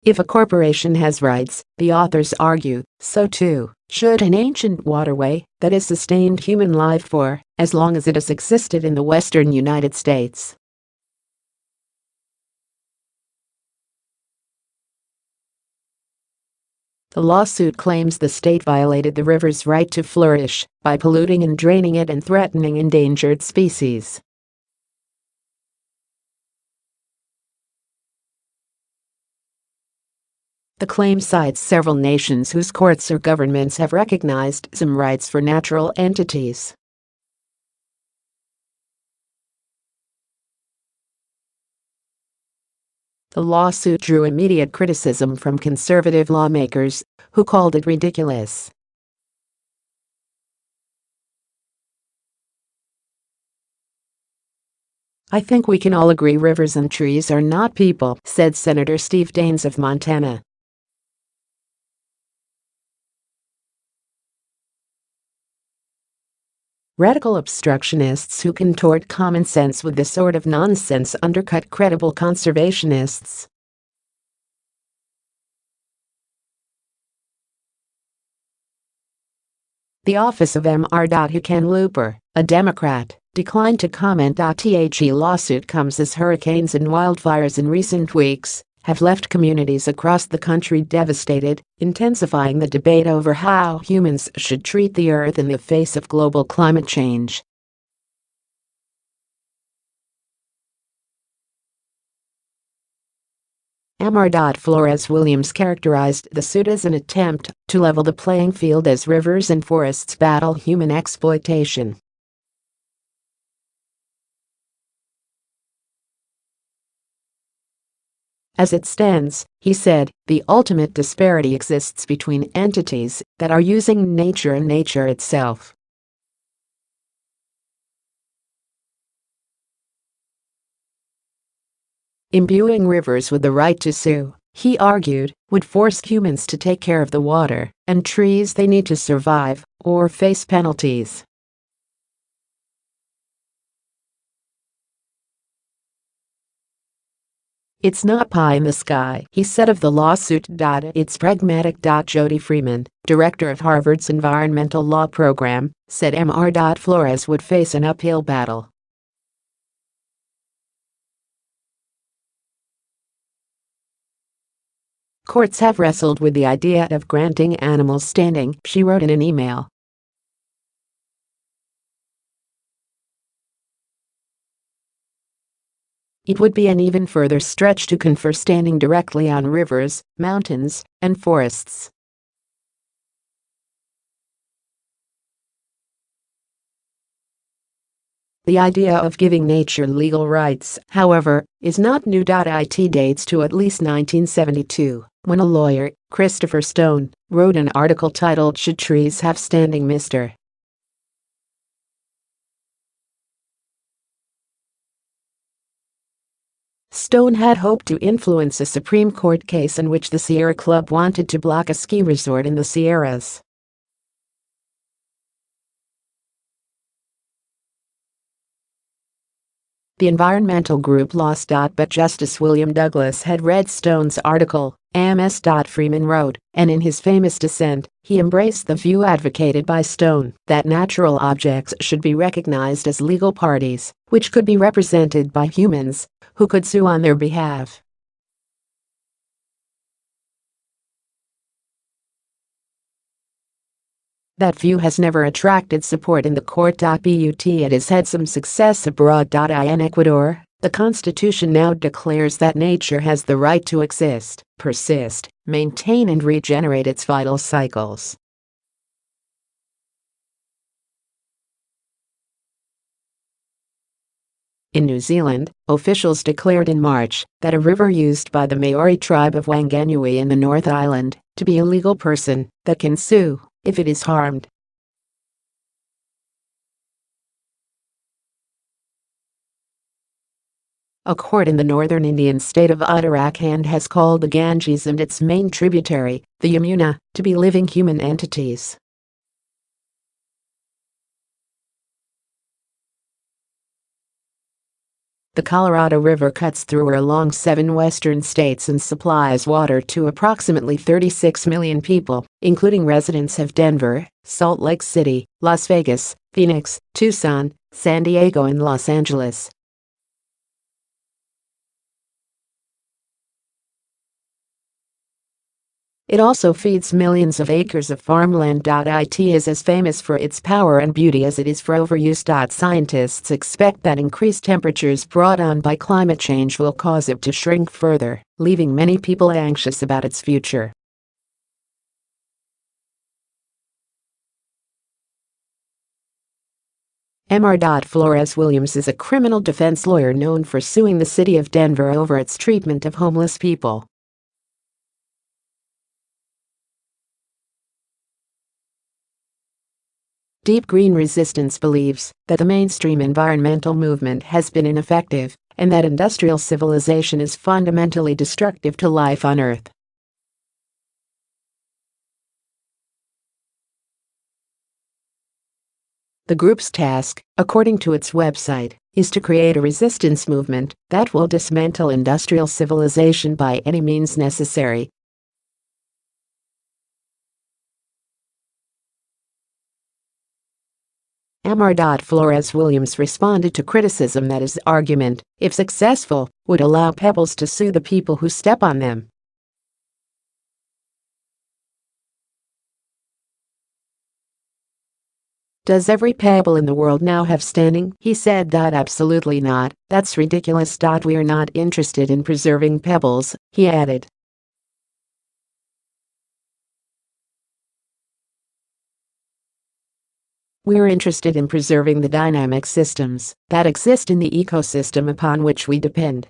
If a corporation has rights, the authors argue, so too should an ancient waterway that has sustained human life for as long as it has existed in the western United States. The lawsuit claims the state violated the river's right to flourish by polluting and draining it and threatening endangered species. The claim cites several nations whose courts or governments have recognized some rights for natural entities. The lawsuit drew immediate criticism from conservative lawmakers, who called it ridiculous. "I think we can all agree rivers and trees are not people," said Senator Steve Daines of Montana. Radical obstructionists who contort common sense with this sort of nonsense undercut credible conservationists. The office of Mr. Hickenlooper, a Democrat, declined to comment. The lawsuit comes as hurricanes and wildfires in recent weeks have left communities across the country devastated, intensifying the debate over how humans should treat the earth in the face of global climate change. Mr. Flores Williams characterized the suit as an attempt to level the playing field as rivers and forests battle human exploitation. As it stands, he said, the ultimate disparity exists between entities that are using nature and nature itself. Imbuing rivers with the right to sue, he argued, would force humans to take care of the water and trees they need to survive or face penalties. "It's not pie in the sky," he said of the lawsuit. "It's pragmatic." Jody Freeman, director of Harvard's environmental law program, said Mr. Flores would face an uphill battle. "Courts have wrestled with the idea of granting animals standing," she wrote in an email. "It would be an even further stretch to confer standing directly on rivers, mountains, and forests." The idea of giving nature legal rights, however, is not new. It dates to at least 1972, when a lawyer, Christopher Stone, wrote an article titled "Should Trees Have Standing, Mr.?" Stone had hoped to influence a Supreme Court case in which the Sierra Club wanted to block a ski resort in the Sierras. The environmental group lost. But Justice William Douglas had read Stone's article, Ms. Freeman wrote, and in his famous dissent, he embraced the view advocated by Stone that natural objects should be recognized as legal parties, which could be represented by humans who could sue on their behalf. That view has never attracted support in the court. But it has had some success abroad. In Ecuador, the constitution now declares that nature has the right to exist, persist, maintain and regenerate its vital cycles. In New Zealand, officials declared in March that a river used by the Maori tribe of Wanganui in the North Island to be a legal person that can sue if it is harmed. A court in the northern Indian state of Uttarakhand has called the Ganges and its main tributary, the Yamuna, to be living human entities. The Colorado River cuts through or along 7 western states and supplies water to approximately 36 million people, including residents of Denver, Salt Lake City, Las Vegas, Phoenix, Tucson, San Diego and Los Angeles. It also feeds millions of acres of farmland. It is as famous for its power and beauty as it is for overuse. Scientists expect that increased temperatures brought on by climate change will cause it to shrink further, leaving many people anxious about its future. Mr. Flores Williams is a criminal defense lawyer known for suing the city of Denver over its treatment of homeless people. Deep Green Resistance believes that the mainstream environmental movement has been ineffective and that industrial civilization is fundamentally destructive to life on Earth. The group's task, according to its website, is to create a resistance movement that will dismantle industrial civilization by any means necessary. Mr. Flores Williams responded to criticism that his argument, if successful, would allow Pebbles to sue the people who step on them. Does every pebble in the world now have standing? He said. Absolutely not, that's ridiculous. We are not interested in preserving pebbles, he added. We're interested in preserving the dynamic systems that exist in the ecosystem upon which we depend.